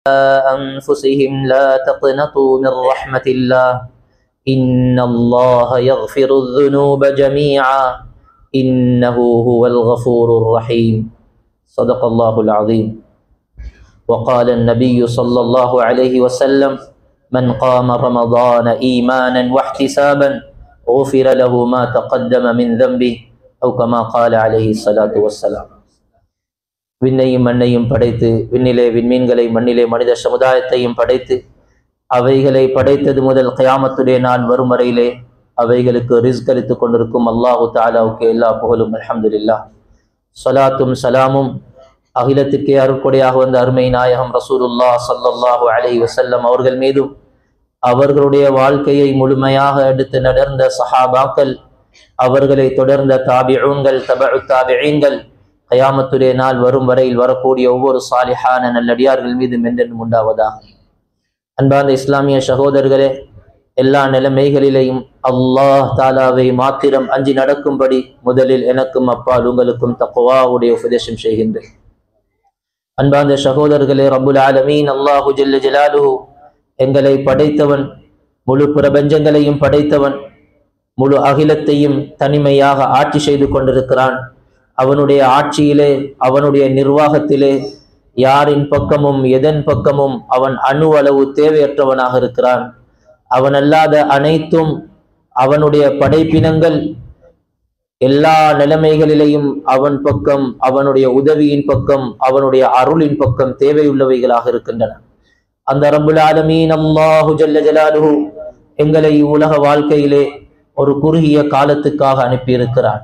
أنفسهم لا تقنطوا من رحمة الله إن الله يغفر الذنوب جميعا إنه هو الغفور الرحيم صدق الله العظيم. وقال النبي صلى الله عليه وسلم من قام رمضان إيمانا واحتسابا غفر له ما تقدم من ذنبه أو كما قال عليه الصلاة والسلام. விண்ணையும் மண்ணையும் படைத்து விண்ணிலே விண்மீன்களை மண்ணிலே மனித சமுதாயத்தையும் படைத்து அவைகளை படைத்தது முதல் கியாமத்துடைய நாள் வரும் வரையிலே அவைகளுக்கு ரிஸ்க் அளித்துக் கொண்டிருக்கும் அல்லாஹு தஆலாவுக்கு எல்லா புகழும் அல்ஹம்துலில்லாஹ். ஸலாத்தும் சலாமும் அகிலத்துக்கே அருட்கொடையாக வந்த அருமை நாயகம் ரசூலுல்லாஹ் ஸல்லல்லாஹு அலைஹி வஸல்லம் அவர்கள் மீதும் அவர்களுடைய வாழ்க்கையை முழுமையாக எடுத்து நடந்த சஹாபாக்கள், அவர்களை தொடர்ந்த தாபிஊன்கள், தபஉ தாபிஈன்கள், கயாமத்துடைய நாள் வரும் வரையில் வரக்கூடிய ஒவ்வொரு சாலிஹான நல்லடியார்கள் மீதும் என்றென்றும் உண்டாவதாக. அன்பார்ந்த இஸ்லாமிய சகோதரர்களே, எல்லா நிலைமைகளிலேயும் அல்லாஹ் தாலாவை மாத்திரம் அஞ்சி நடக்கும்படி முதலில் எனக்கும் அப்பால் உங்களுக்கும் தக்வாவுடைய உபதேசம் செய்கின்றேன். அன்பார்ந்த சகோதரர்களே, ரப்புல் ஆலமீன் அல்லாஹு ஜல்ல ஜலாலுஹு எங்களை படைத்தவன், முழு பிரபஞ்சங்களையும் படைத்தவன், முழு அகிலத்தையும் தனிமையாக ஆட்சி செய்து கொண்டிருக்கிறான். அவனுடைய ஆட்சியிலே, அவனுடைய நிர்வாகத்திலே யாரின் பக்கமும் எதன் பக்கமும் அவன் அணு அளவு தேவையற்றவனாக இருக்கிறான். அவன் அல்லாத அனைத்தும் அவனுடைய படைப்பினங்கள் எல்லா நிலைமைகளிலேயும் அவன் பக்கம், அவனுடைய உதவியின் பக்கம், அவனுடைய அருளின் பக்கம் தேவையுள்ளவைகளாக இருக்கின்றன. அந்த ரப்புல் ஆலமீன் அல்லாஹு ஜல்ல ஜலாலுஹு எங்களை உலக வாழ்க்கையிலே ஒரு குறுகிய காலத்துக்காக அனுப்பியிருக்கிறான்.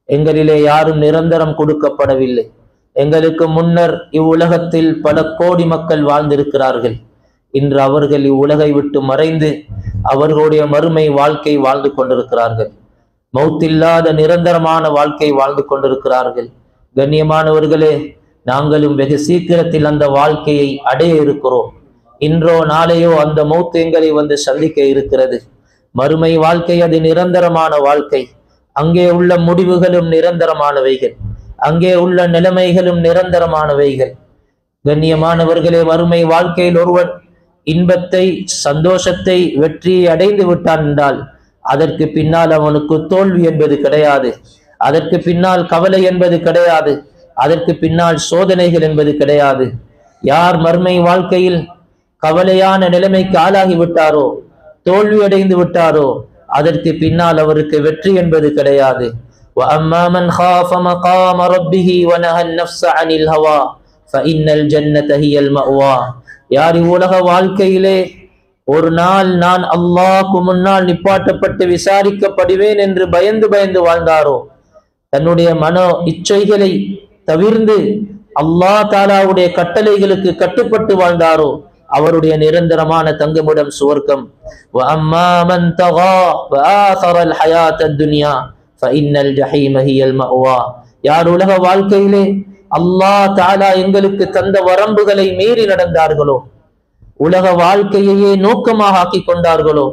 எங்களிலே யாரும் நிரந்தரம் கொடுக்கப்படவில்லை. எங்களுக்கு முன்னர் இவ்வுலகத்தில் பல கோடி மக்கள் வாழ்ந்திருக்கிறார்கள். இன்று அவர்கள் இவ்வுலகை விட்டு மறைந்து அவர்களுடைய மறுமை வாழ்க்கை வாழ்ந்து கொண்டிருக்கிறார்கள். மௌத்தில்லாத நிரந்தரமான வாழ்க்கை வாழ்ந்து கொண்டிருக்கிறார்கள். கண்ணியமானவர்களே, நாங்களும் வெகு சீக்கிரத்தில் அந்த வாழ்க்கையை அடைய இருக்கிறோம். இன்றோ நாளையோ அந்த மௌத் எங்களை வந்து சந்திக்க இருக்கிறது. மறுமை வாழ்க்கை அது நிரந்தரமான வாழ்க்கை. அங்கே உள்ள முடிவுகளும் நிரந்தரமானவைகள், அங்கே உள்ள நிலைமைகளும் நிரந்தரமானவைகள். கண்ணியமானவர்களே, மறுமை வாழ்க்கையில் ஒருவன் இன்பத்தை, சந்தோஷத்தை, வெற்றியை அடைந்து விட்டான் என்றால் அதற்கு பின்னால் அவனுக்கு தோல்வி என்பது கிடையாது. அதற்கு பின்னால் கவலை என்பது கிடையாது. அதற்கு பின்னால் சோதனைகள் என்பது கிடையாது. யார் மறுமை வாழ்க்கையில் கவலையான நிலைமைக்கு ஆளாகி விட்டாரோ, தோல்வி அடைந்து விட்டாரோ, அதற்கு பின்னால் அவருக்கு வெற்றி என்பது கிடையாது. وَأَمَّا مَنْ خَافَ مَقَامَ رَبِّهِ وَنَهَى النَّفْسَ عَنِ الْهَوَى فَإِنَّ الْجَنَّةَ هِيَ الْمَأْوَى. யார் உலக வாழ்க்கையிலே ஒரு நாள் நான் அல்லாஹ்க்கு முன்னால் நிப்பாட்டப்பட்டு விசாரிக்கப்படுவேன் என்று பயந்து பயந்து வாழ்ந்தாரோ, தன்னுடைய மனோ இச்சைகளை தவிர்ந்து அல்லாஹ் தாலாவுடைய கட்டளைகளுக்கு கட்டுப்பட்டு வாழ்ந்தாரோ, அவருடைய நிரந்தரமான தங்குமிடம் சுவர்க்கம். وَأَمَّا مَنْ طَغَى وَآثَرَ الْحَيَاةَ الدُّنْيَا فَإِنَّ الْجَحِيمَ هِيَ الْمَأْوَى. யார் உலக வாழ்க்கையிலே அல்லாஹ் தஆலா எங்களுக்கு தந்த வரம்புகளை மீறி நடந்தார்களோ, உலக வாழ்க்கையையே நோக்கமாக ஆக்கி கொண்டார்களோ,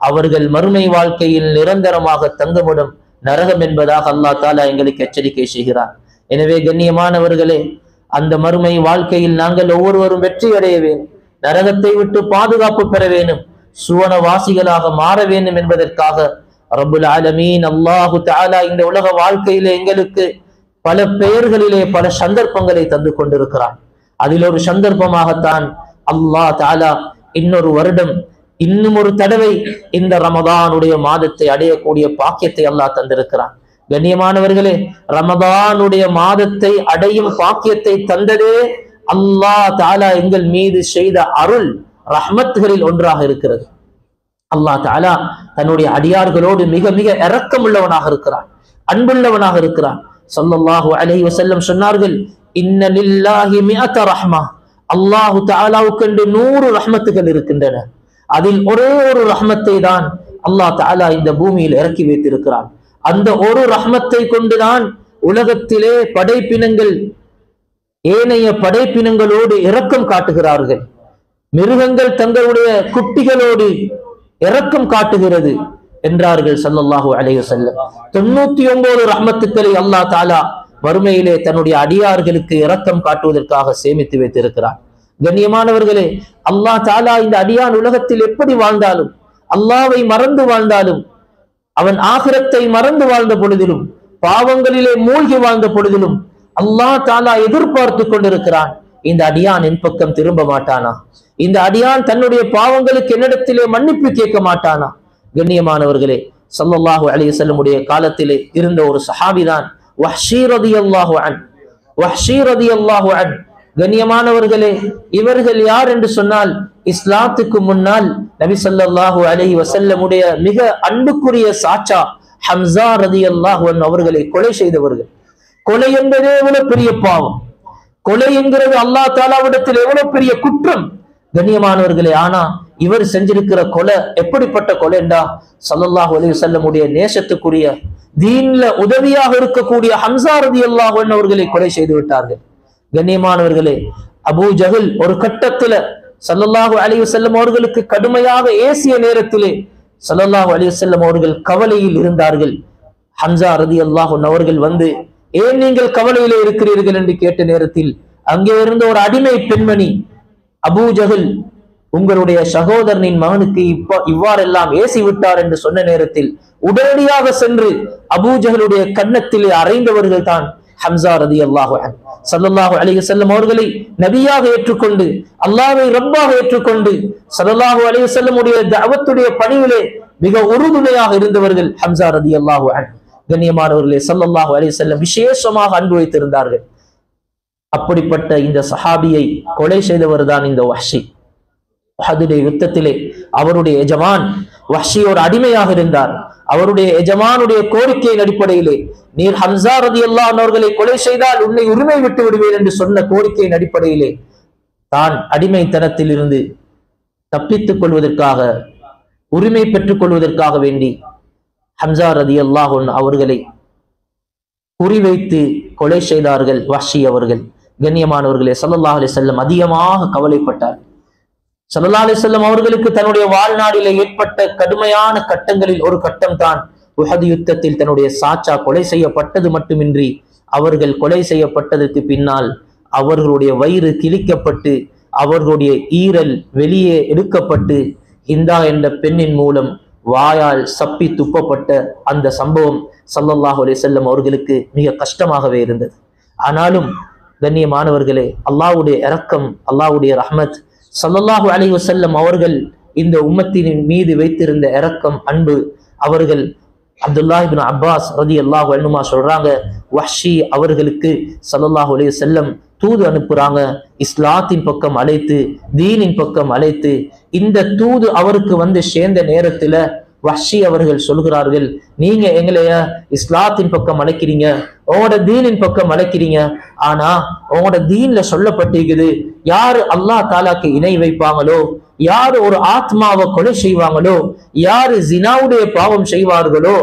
அவர்கள் மறுமை வாழ்க்கையில் நிரந்தரமாக தங்குமிடம் நரகம் என்பதாக அல்லாஹ் தஆலா எங்களுக்கு எச்சரிக்கை செய்கிறார். எனவே கண்ணியமானவர்களே, அந்த மறுமை வாழ்க்கையில் நாங்கள் ஒவ்வொருவரும் வெற்றி அடைய வேண்டும், நரகத்தை விட்டு பாதுகாப்பு பெற வேண்டும், சுவனவாசிகளாக மாற வேண்டும் என்பதற்காக ரப்புல் ஆலமீன் அல்லாஹு தஆலா இந்த உலக வாழ்க்கையிலே எங்களுக்கு பல பெயர்களிலே பல சந்தர்ப்பங்களை தந்து கொண்டிருக்கிறான். அதில் ஒரு சந்தர்ப்பமாகத்தான் அல்லாஹ் தஆலா இன்னொரு வருடம், இன்னும் ஒரு தடவை இந்த ரமதானுடைய மாதத்தை அடையக்கூடிய பாக்கியத்தை அல்லாஹ் தந்திருக்கிறான். கண்ணியமானவர்களே, ரமதானுடைய மாதத்தை அடையும் பாக்கியத்தை தந்ததே அல்லாஹ் தஆலா எங்கள் மீது செய்த அருள் ரஹ்மத்துகளில் ஒன்றாக இருக்கிறது. அல்லாஹ் தஆலா தன்னுடைய அடியார்களோடு மிக மிக இரக்கம் உள்ளவனாக இருக்கிறான், அன்புள்ளவனாக இருக்கிறான். ஸல்லல்லாஹு அலைஹி வஸல்லம் சொன்னார்கள், இன்ன லில்லாஹி மிஅத ரஹ்மா. அல்லாஹு தஆலாவுக்கு 100 ரஹ்மத்துகள் இருக்கின்றன. அதில் ஒரே ஒரு ரஹ்மத்தை தான் அல்லாஹ் தஆலா இந்த பூமியில் இறக்கி வைத்திருக்கிறான். அந்த ஒரு ரஹ்மத்தை கொண்டுதான் உலகத்திலே படைப்பினங்கள் ஏனைய படைப்பினங்களோடு இரக்கம் காட்டுகிறார்கள். மிருகங்கள் தங்களுடைய குட்டிகளோடு இரக்கம் காட்டுகிறது என்றார்கள் ஸல்லல்லாஹு அலைஹி வஸல்லம். 99 ரஹ்மத்துக்களை அல்லாஹ் தஆலா வறுமையிலே தன்னுடைய அடியார்களுக்கு இரக்கம் காட்டுவதற்காக சேமித்து வைத்திருக்கிறார். கண்ணியமானவர்களே, அல்லாஹ் தஆலா இந்த அடியான் உலகத்தில் எப்படி வாழ்ந்தாலும், அல்லாஹ்வை மறந்து வாழ்ந்தாலும், அவன் ஆகிரத்தை மறந்து வாழ்ந்த பொழுதிலும், பாவங்களிலே மூழ்கி வாழ்ந்த பொழுதிலும் அல்லாஹ் தஆலா எதிர்பார்த்து கொண்டிருக்கிறான், இந்த அடியான் என் பக்கம் திரும்ப மாட்டானா? இந்த அடியான் தன்னுடைய பாவங்களுக்கு என்னிடத்திலே மன்னிப்பு கேட்க மாட்டானா? கண்ணியமானவர்களே, ஸல்லல்லாஹு அலைஹி வஸல்லம் உடைய காலத்திலே இருந்த ஒரு சஹாபிதான் வஹ்ஷி ரலியல்லாஹு அன்ஹு. வஹ்ஷி ரலியல்லாஹு அன்ஹு, கண்ணியமானவர்களே, இவர்கள் யார் என்று சொன்னால், இஸ்லாத்துக்கு முன்னால் நபி ஸல்லல்லாஹு அலைஹி வஸல்லம் உடைய மிக அன்புக்குரிய சாச்சா ஹம்ஸா ரலியல்லாஹு அன்ஹு அவர்களை கொலை செய்தவர்கள். கொலை என்பதே எவ்வளவு பெரிய பாவம், கொலை என்கிறது அல்லாஹ் தஆலாவிடத்தில் எவ்வளவு பெரிய குற்றம் கண்ணியமானவர்களே. ஆனா இவர் செஞ்சிருக்கிற கொலை எப்படிப்பட்ட கொலை என்றா, ஸல்லல்லாஹு அலைஹி வஸல்லம் உடைய நேசத்துக்குரிய தீன்ல உதவியாக இருக்கக்கூடிய ஹம்ஸா ரலியல்லாஹு அன்ஹு அவர்களை கொலை செய்து விட்டார்கள். கண்ணியமானவர்களே, அபூ ஜஹல் ஒரு கட்டத்துல ஸல்லல்லாஹு அலைஹி வஸல்லம் அவர்களுக்கு கடுமையாக ஏசிய நேரத்திலே ஸல்லல்லாஹு அலைஹி வஸல்லம் அவர்கள் கவலையில் இருந்தார்கள். ஹம்ஸா ரலியல்லாஹு அன்ஹு அவர்கள் வந்து, ஏன் நீங்கள் கவலையிலே இருக்கிறீர்கள் என்று கேட்ட நேரத்தில் அங்கே இருந்த ஒரு அடிமை பெண்மணி, அபூ ஜஹல் உங்களுடைய சகோதரனின் மகனுக்கு இவ்வாறெல்லாம் ஏசி விட்டார் என்று சொன்ன நேரத்தில் உடனடியாக சென்று அபூ ஜஹலுடைய கன்னத்திலே அறைந்தவர்கள் தான் ஹம்ஸா ரலியல்லாஹு அன்ஹு. ஸல்லல்லாஹு அலைஹி வஸல்லம் அவர்களை நபியாக ஏற்றுக்கொண்டு, அல்லாஹ்வை ரப்பாக ஏற்றுக்கொண்டு, ஸல்லல்லாஹு அலைஹி வஸல்லம் உடைய தஅவத்துடைய பணியிலே மிக உறுதுணையாக இருந்தவர்கள் ஹம்ஸா ரலியல்லாஹு அன்ஹு. கண்ணியமானவர்களே, ஸல்லல்லாஹு அலைஹி வஸல்லம் விசேஷமாக அன்பு வைத்திருந்தார்கள். அப்படிப்பட்ட இந்த சஹாபியை கொலை செய்தவர் தான் இந்த வஹ்ஷி. உஹதுடைய யுத்தத்திலே அவருடைய எஜமான் வஹ்ஷி ஒரு அடிமையாக இருந்தார். அவருடைய எஜமானுடைய கோரிக்கையின் அடிப்படையிலே, நீர் ஹம்ஸா ரலியல்லாஹு அன்ஹு அவர்களை கொலை செய்தால் உன்னை உரிமை விட்டு விடுவேன் என்று சொன்ன கோரிக்கையின் அடிப்படையிலே தான் அடிமைத்தனத்தில் இருந்து தப்பித்துக் கொள்வதற்காக, உரிமை பெற்றுக் கொள்வதற்காக வேண்டி ஹம்ஸா ரலியல்லாஹு அன்ஹு அவர்களை குறிவைத்து கொலை செய்தார்கள் வஹ்ஷி அவர்கள். கண்ணியமானவர்களே, ஸல்லல்லாஹு அலைஹி வஸல்லம் அதிகமாக கவலைப்பட்டார். ஸல்லல்லாஹு அலைஹி வஸல்லம் அவர்களுக்கு தன்னுடைய வாழ்நாளிலே ஏற்பட்ட கடுமையான கட்டங்களில் ஒரு கட்டம் தான் உஹது யுத்தத்தில் தன்னுடைய சாச்சா கொலை செய்யப்பட்டது மட்டுமின்றி, அவர்கள் கொலை செய்யப்பட்டதற்கு பின்னால் அவர்களுடைய வயிறு கிழிக்கப்பட்டு அவர்களுடைய ஈரல் வெளியே எடுக்கப்பட்டு ஹிந்தா என்ற பெண்ணின் மூலம் வாயால் சப்பி துப்பப்பட்ட அந்த சம்பவம் ஸல்லல்லாஹு அலைஹி வஸல்லம் அவர்களுக்கு மிக கஷ்டமாகவே இருந்தது. ஆனாலும் கண்ணியமானவர்களே, அல்லாஹ்வுடைய இரக்கம், அல்லாஹ்வுடைய ரஹ்மத், ஸல்லல்லாஹு அலைஹி வஸல்லம் அவர்கள் இந்த உம்மத்தின் மீது வைத்திருந்த இரக்கம், அன்பு, அவர்கள் அப்துல்லாஹ் இப்னு அப்பாஸ் ரலியல்லாஹு அன்ஹுமா சொல்றாங்க, வஹ்ஷி அவர்களுக்கு ஸல்லல்லாஹு அலைஹி வஸல்லம் தூது அனுப்புறாங்க, இஸ்லாத்தின் பக்கம் அழைத்து, தீனின் பக்கம் அழைத்து. இந்த தூது அவருக்கு வந்து சேர்ந்த நேரத்துல வஹ்ஷி அவர்கள் சொல்கிறார்கள், நீங்க எங்களைய இஸ்லாத்தின் பக்கம் அழைக்கிறீங்க, உங்களோட தீனின் பக்கம் அழைக்கிறீங்க, ஆனா உங்களோட தீன்ல சொல்லப்பட்டிருக்குது, யாரு அல்லாஹ் தாலாக்கு இணை வைப்பாங்களோ, யாரு ஒரு ஆத்மாவை கொலை செய்வாங்களோ, யாரு ஜினாவுடைய பாவம் செய்வார்களோ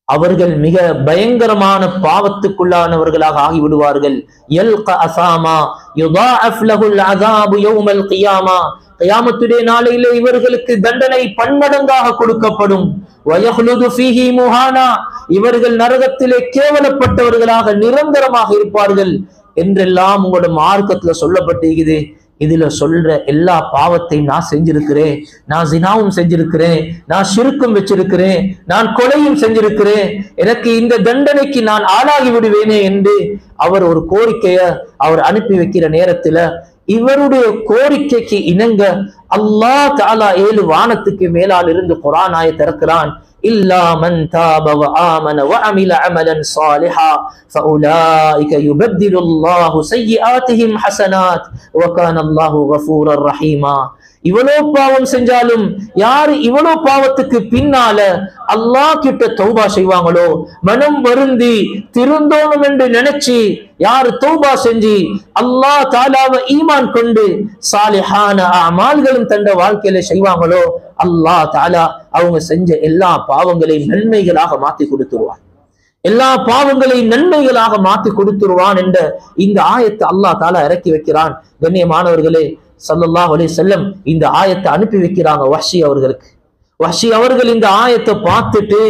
அவர்கள் மிக பயங்கரமான பாவத்துக்குள்ளானவர்களாக ஆகிவிடுவார்கள். யல்க அஸாமா யுதாஅஃப் லஹுல் அஸாபு யௌமல் கியாமா, கியாமத்துடைய நாளையிலே இவர்களுக்கு தண்டனை பன்மடங்காக கொடுக்கப்படும். வயஹ்லுது ஃபீஹி முஹானா, இவர்கள் நரகத்திலே கேவலப்பட்டவர்களாக நிரந்தரமாக இருப்பார்கள் என்றெல்லாம் உங்களோட மார்க்கத்துல சொல்லப்பட்டிருக்குது. இதுல சொல்ற எல்லா பாவத்தையும் நான் செஞ்சிருக்கிறேன், நான் ஜினாவும் செஞ்சிருக்கிறேன், நான் ஷிர்க்கும் வச்சிருக்கிறேன், நான் கொலையும் செஞ்சிருக்கிறேன், எனக்கு இந்த தண்டனைக்கு நான் ஆளாகி விடுவேனே என்று அவர் ஒரு கோரிக்கைய அவர் அனுப்பி வைக்கிற நேரத்துல இவருடைய கோரிக்கைக்கு இணங்க அல்லாஹ் தஆலா 7 வானத்துக்கு மேலால் இருந்து குர்ஆன் ஆயத் இறக்குறான். இல்லா மன் தாப வ ஆமன வ அமில அமலன் சாலிஹா ஃபஉலாயிக யுபத்திலுல்லாஹு ஸய்யிஆத்திஹிம் ஹஸனாத் வ கான அல்லாஹு கஃபூரர் ரஹீமா. இவ்வளோ பாவம் செஞ்சாலும் யாரு இவ்வளோ பாவத்துக்கு பின்னால அல்லாஹ் கிட்ட தௌபா செய்வாங்களோ, மனம் வருந்தி திருந்தோணும் என்று நினைச்சு யாரு தௌபா செஞ்சு அல்லாஹ் தஆலாவை ஈமான் கொண்டு சாலிஹான அமால்களும் தந்த வாழ்க்கையில செய்வாங்களோ, அல்லாஹ் தஆலா அவங்க செஞ்ச எல்லா பாவங்களையும் நன்மைகளாக மாத்தி கொடுத்துருவான், எல்லா பாவங்களையும் நன்மைகளாக மாத்தி கொடுத்துருவான் என்ற இந்த ஆயத்தை அல்லாஹ் தஆலா இறக்கி வைக்கிறான். கண்ணியமானவர்களே, ஸல்லல்லாஹு அலைஹி வஸல்லம் இந்த ஆயத்தை அனுப்பி வைக்கிறாங்க வஹ்ஷி அவர்களுக்கு. வஹ்ஷி அவர்கள் இந்த ஆயத்தை பார்த்துட்டு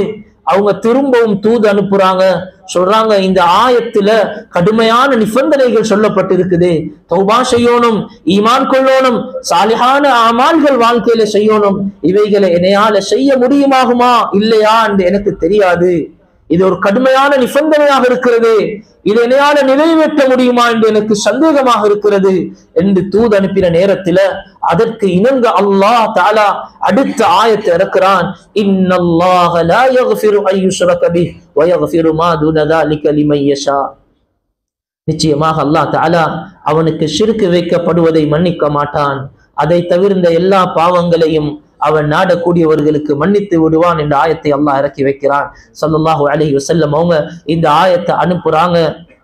அவங்க திரும்பவும் தூது அனுப்புறாங்க. சொல்றாங்க, இந்த ஆயத்துல கடுமையான நிபந்தனைகள் சொல்லப்பட்டிருக்குது. தௌபா செய்யணும், ஈமான் கொள்ளணும், சாலிஹான அமால்கள் வாழ்க்கையில செய்யணும். இவைகளை என்னையால செய்ய முடியுமாகுமா இல்லையா என்று எனக்கு தெரியாது. இது ஒரு கடுமையான நிபந்தனையாக இருக்கிறது. இதை என்னையால நிறைவேற்ற முடியுமா என்று எனக்கு சந்தேகமாக இருக்கிறது என்று தூது அனுப்பின நேரத்துல அதற்கு இணங்க அல்லாஹ் தஆலா அடுத்த ஆயத்தை இறக்குறான். இன்னல்லாஹ லா யக்ஃபிரு அன் யுஷ்ரக பிஹி வ யக்ஃபிரு மா துன ذلك லிமன் யஷா. நிச்சயமாக அல்லாஹ் தஆலா அவனுக்கு ஷிர்க் வைக்கப்படுவதை மன்னிக்க மாட்டான். அதை தவிர்ந்த எல்லா பாவங்களையும் அவன் நாடக்கூடியவர்களுக்கு மன்னித்து விடுவான் என்ற ஆயத்தை அல்லாஹ் இறக்கி வைக்கிறான். ஸல்லல்லாஹு அலைஹி வஸல்லம் அவங்க இந்த ஆயத்தை அனுப்புறாங்க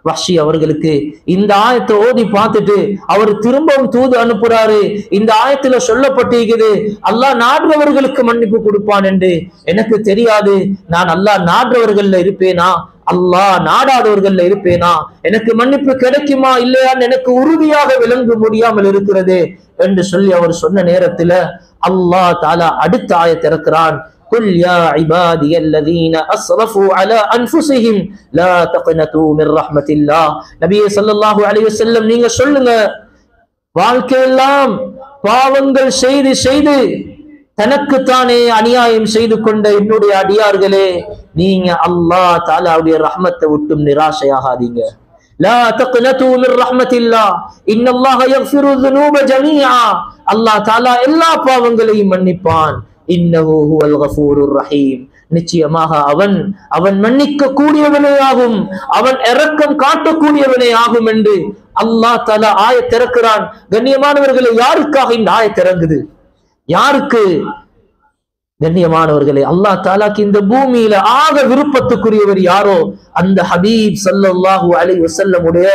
வஹ்ஷி அவர்களுக்கு. இந்த ஆயத்தை ஓதி பார்த்துட்டு அவர் திரும்பவும் தூது அனுப்புறாரு. இந்த ஆயத்துல சொல்லப்பட்டிருக்குது அல்லாஹ் நாடுறவர்களுக்கு மன்னிப்பு கொடுப்பான் என்று. எனக்கு தெரியாது, நான் அல்லாஹ் நாடுறவர்கள்ல இருப்பேனா அல்லாஹ் நாடாதவர்கள்ல இருப்பேனா, எனக்கு மன்னிப்பு கிடைக்குமா இல்லையான்னு எனக்கு உறுதியாக விளங்க முடியாமல் இருக்கிறது என்று சொல்லி அவர் சொன்ன நேரத்துல அல்லாஹ் தஆலா அடுத்த ஆயத்தை இறக்குறான். قل يا عبادي الذين اسرفوا على انفسهم لا تقنطوا من رحمة الله. நபியே ஸல்லல்லாஹு அலைஹி வஸல்லம் நீங்க சொல்லுங்க, வாழ்க்கையெல்லாம் பாவங்கள் செய்து செய்து தனக்குத்தானே அநியாயம் செய்து கொண்ட என்னுடைய அடியார்களே, நீங்க அல்லாஹ் தஆலாவுடைய ரஹ்மத்தை விட்டும் நிராசையாகாதீங்க. லா தக்னது மின் ரஹ்மத்தில்லாஹ் இன்னல்லாஹ யக்ஃபிரு ذுனூப ஜமீஆ. அல்லாஹ் தஆலா எல்லா பாவங்களையும் மன்னிப்பான். இன்னஹு ஹுவல் கஃபூருர் ரஹீம். நிச்சயமாக அவன் மன்னிக்க கூடியவனே ஆகும், அவன் இரக்கம் காட்டக்கூடியவனே ஆகும் என்று அல்லாஹ் தஆலா ஆயத் இறக்குறான். கண்ணியமானவர்களே, யாருக்காக இந்த ஆயத் இறங்குது? யாருக்கு? கண்ணியமானவர்களே, அல்லாஹ் தஆலாக்கு இந்த பூமியில ஆக விருப்பத்துக்குரியவர் யாரோ அந்த ஹபீப் ஸல்லல்லாஹு அலைஹி வஸல்லம் உடைய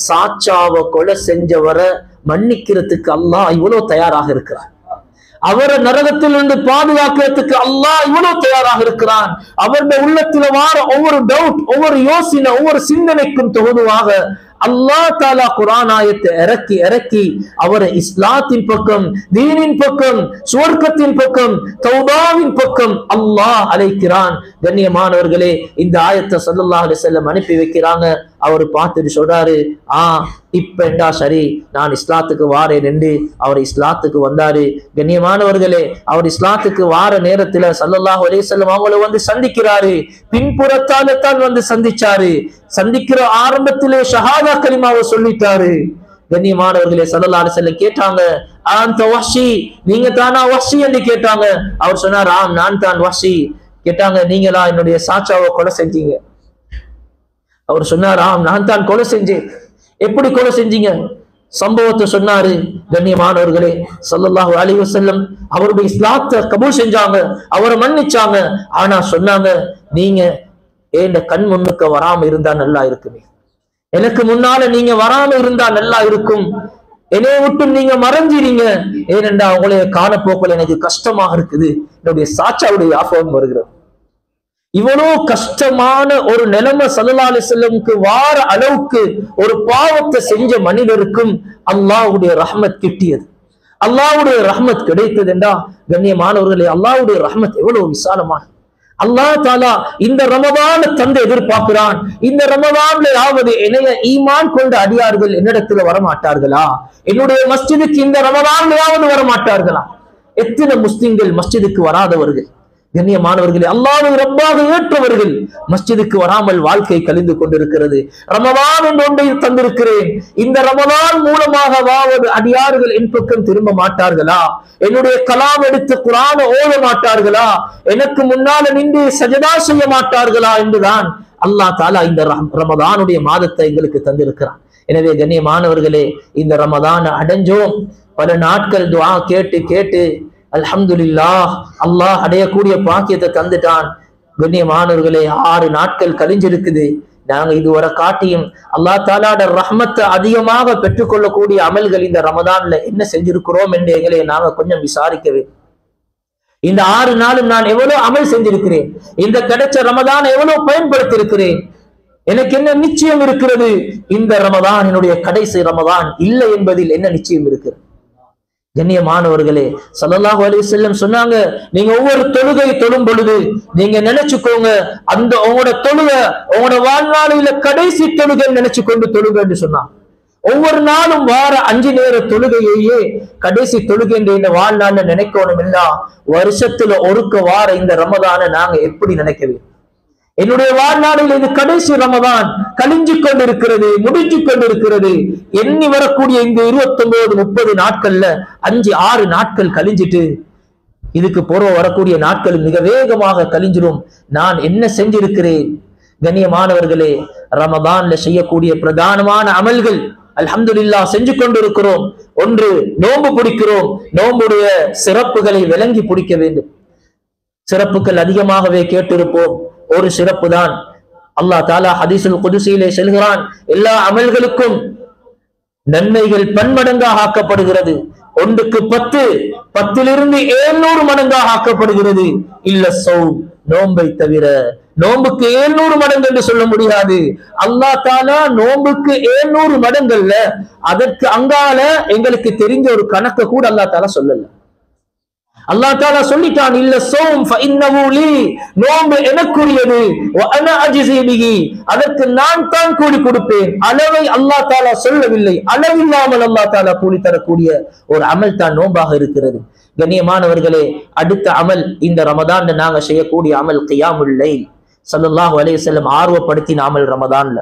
சாச்சாவை கொலை செஞ்சவரை மன்னிக்கிறதுக்கு அல்லாஹ் இவ்வளவு தயாராக இருக்கிறார். அவரை நரகத்திலிருந்து பாதுகாக்கிறதுக்கு அல்லாஹ் இவ்வளவு தயாராக இருக்கிறான். அவருடைய உள்ளத்துல வார ஒவ்வொரு டவுட், ஒவ்வொரு யோசனை, ஒவ்வொரு சிந்தனைக்கும் தொகுதுவாக அல்லாஹ் தஆலா குர்ஆன் ஆயத்தை இறக்கி இறக்கி அவரை இஸ்லாத்தின் பக்கம், தீனின் பக்கம், சுவர்க்கத்தின் பக்கம், தௌபாவின் பக்கம் அல்லாஹ் அழைக்கிறான். கண்ணியமானவர்களே, இந்த ஆயத்தை ஸல்லல்லாஹு அலைஹி வஸல்லம் அனுப்பி வைக்கிறாங்க. அவர் பார்த்துட்டு சொல்றாரு, இப்ப சரி நான் இஸ்லாத்துக்கு வாரேன் என்று அவர் இஸ்லாத்துக்கு வந்தாரு. கண்ணியமானவர்களே, அவர் இஸ்லாத்துக்கு வார நேரத்துல ஸல்லல்லாஹு அலைஹி வஸல்லம் அவங்கள வந்து சந்திக்கிறாரு. பின்புறத்தால தான் வந்து சந்திச்சாரு. சந்திக்கிற ஆரம்பத்திலே ஷஹாதா கலிமாவை சொல்லிட்டாரு. கண்ணியமானவர்களே, ஸல்லல்லாஹு அலைஹி வஸல்லம் கேட்டாங்க, அந்த வஹ்ஷி நீங்க தானா வஹ்ஷி என்று கேட்டாங்க. அவர் சொன்னார், ஆம் நான் தான் வஹ்ஷி. கேட்டாங்க, நீங்களா என்னுடைய சாச்சாவை கொலை செஞ்சீங்க? அவர் சொன்னார், ஆம் நான் தான் கொலை செஞ்சேன். எப்படி கொலை செஞ்சீங்க? சம்பவத்தை சொன்னாரு. கண்ணியமானவர்களே, ஸல்லல்லாஹு அலைஹி வஸல்லம் அவருடைய இஸ்லாத்தை கபூல் செஞ்சாங்க, அவரை மன்னிச்சாங்க. ஆனா சொன்னாங்க, நீங்க ஏன் கண் முன்னுக்கு வராம இருந்தா நல்லா இருக்குமே, எனக்கு முன்னால நீங்க வராம இருந்தா நல்லா இருக்கும், என்னைய விட்டு நீங்க மறைஞ்சிரீங்க, ஏனென்றா அவங்களைய காணப்போக்கள் எனக்கு கஷ்டமாக இருக்குது. என்னுடைய சாச்சாவுடைய ஞாபகம் வருகிறது. இவ்வளவு கஷ்டமான ஒரு நிலைமை ஸல்லல்லாஹு அலைஹி வஸல்லம்க்கு வார அளவுக்கு ஒரு பாவத்தை செஞ்ச மனிதருக்கும் அல்லாஹ்வுடைய ரஹ்மத் கிட்டியது. அல்லாஹ்வுடைய ரஹ்மத் கிடைத்தது என்றா கண்ணியமானவர்களே, அல்லாஹ்வுடைய ரஹ்மத் எவ்வளவு விசாலமான. அல்லாஹ் தஆலா இந்த ரமதானை தந்து எதிர்பார்க்கிறான். இந்த ரமதான்லயாவது என்னைய ஈமான் கொண்ட அடியார்கள் என்னிடத்துல வரமாட்டார்களா? என்னுடைய மஸ்ஜிதுக்கு இந்த ரமதான்லயாவது வரமாட்டார்களா? எத்தனை முஸ்லிம்கள் மஸ்ஜிதுக்கு வராதவர்கள்? கண்ணியமானவர்களே, அல்லாஹ்வை ரப்பாக ஏற்றவர்கள் மஸ்ஜிதுக்கு வராமல் வாழ்க்கை கழிந்து கொண்டிருக்கிறது. ரமதான் என்று ஒன்றை தந்திருக்கிறேன், இந்த ரமதான் மூலமாகவாவது அடியார்கள் என் பக்கம் திரும்ப மாட்டார்களா? என்னுடைய கலாம் எடுத்து குர்ஆனை ஓத மாட்டார்களா? எனக்கு முன்னால நின்று சஜதா செய்ய மாட்டார்களா என்றுதான் அல்லாஹ் தஆலா இந்த ரமதானுடைய மாதத்தை எங்களுக்கு தந்திருக்கிறான். எனவே கண்ணியமானவர்களே, இந்த ரமதானை அடைஞ்சோம். பல நாட்கள் துஆ கேட்டு கேட்டு அல்ஹம்துலில்லாஹ் அல்லாஹ் அடையக்கூடிய பாக்கியத்தை தந்துட்டான். கண்ணியமானவர்களே, 6 நாட்கள் கழிஞ்சிருக்குது. நாங்க இதுவரை காட்டியும் அல்லாஹ் தஆலாட ரஹ்மத்தை அதிகமாக பெற்றுக்கொள்ளக்கூடிய அமல்கள் இந்த ரமதான்ல என்ன செஞ்சிருக்கிறோம் என்று எங்களை நாங்க கொஞ்சம் விசாரிக்கவே. இந்த 6 நாளும் நான் எவ்வளவு அமல் செஞ்சிருக்கிறேன், இந்த கிடைச்ச ரமதான் எவ்வளவு பயன்படுத்தி இருக்கிறேன், எனக்கு என்ன நிச்சயம் இருக்கிறது இந்த ரமதான் என்னுடைய கடைசி ரமதான் இல்லை என்பதில் என்ன நிச்சயம் இருக்கிறது? கண்ணியமானவர்களே, ஸல்லல்லாஹு அலைஹி வஸல்லம் சொன்னாங்க, நீங்க ஒவ்வொரு தொழுகை தொழும் பொழுது நீங்க நினைச்சுக்கோங்க, அந்த உங்களோட தொழுகை உங்களோட வாழ்நாளில கடைசி தொழுகை நினைச்சு கொண்டு தொழுக என்று சொன்னாங்க. ஒவ்வொரு நாளும் வார 5 நேர தொழுகையே கடைசி தொழுகை என்று இந்த வாழ்நாள்ல நினைக்கணும் இல்லா, வருஷத்துல ஒருக்க வார இந்த ரமதானை நாங்க எப்படி நினைக்கவே? என்னுடைய வாழ்நாளில் இது கடைசி ரமதான் கழிஞ்சு கொண்டிருக்கிறது, முடிஞ்சு கொண்டிருக்கிறது. எண்ணி வரக்கூடிய இந்த 29-30 நாட்கள்ல 5-6 நாட்கள் கழிஞ்சிட்டு இதுக்கு பொறுவ வரக்கூடிய நாட்கள் மிக வேகமாக கழிஞ்சிடும். நான் என்ன செஞ்சிருக்கிறேன்? கண்ணியமானவர்களே, ரமதான்ல செய்யக்கூடிய பிரதானமான அமல்கள் அல்ஹம்துலில்லாஹ் செஞ்சு கொண்டிருக்கிறோம். ஒன்று, நோன்பு பிடிக்கிறோம். நோன்புடைய சிறப்புகளை விளங்கி பிடிக்க வேண்டும். சிறப்புகள் அதிகமாகவே கேட்டிருப்போம். ஒரு சிறப்பு தான், அல்லாஹ் தஆலா ஹதீஸுல் குதுஸியிலே சொல்கிறான், எல்லா அமல்களுக்கும் நன்மைகள் பன்மடங்காக ஆக்கப்படுகிறது. ஒன்றுக்கு 10, 10லிருந்து 700 மடங்காக ஆக்கப்படுகிறது. இல்ல சௌம், நோன்பை தவிர. நோன்புக்கு 700 மடங்கு என்று சொல்ல முடியாது. அல்லாஹ் தஆலா நோன்புக்கு 700 மடங்கள்ல அதற்கு அங்கால எங்களுக்கு தெரிஞ்ச ஒரு கணக்க கூட அல்லாஹ் தஆலா சொல்லல. அல்லாஹ் தஆலா சொல்லிட்டான், இல்ல சௌம் ஃபஇன்னஹு லீ, நோன்பு எனக்குரியது, வ அனா அஜ்ஸி பிஹி, அதற்கு நான் தான் கூலி கொடுப்பேன். அளவை அல்லாஹ் தஆலா சொல்லவில்லை. அளவில்லாமல் அல்லாஹ் தஆலா கூலி தரக்கூடிய ஒரு அமல் தான் நோன்பாக இருக்கிறது. கண்ணியமானவர்களே, அடுத்த அமல் இந்த ரமதான்ல நாங்க செய்யக்கூடிய அமல் கியாமுல் லைல். ஸல்லல்லாஹு அலைஹி வஸல்லம் ஆர்வப்படுத்தின அமல் ரமதான்ல.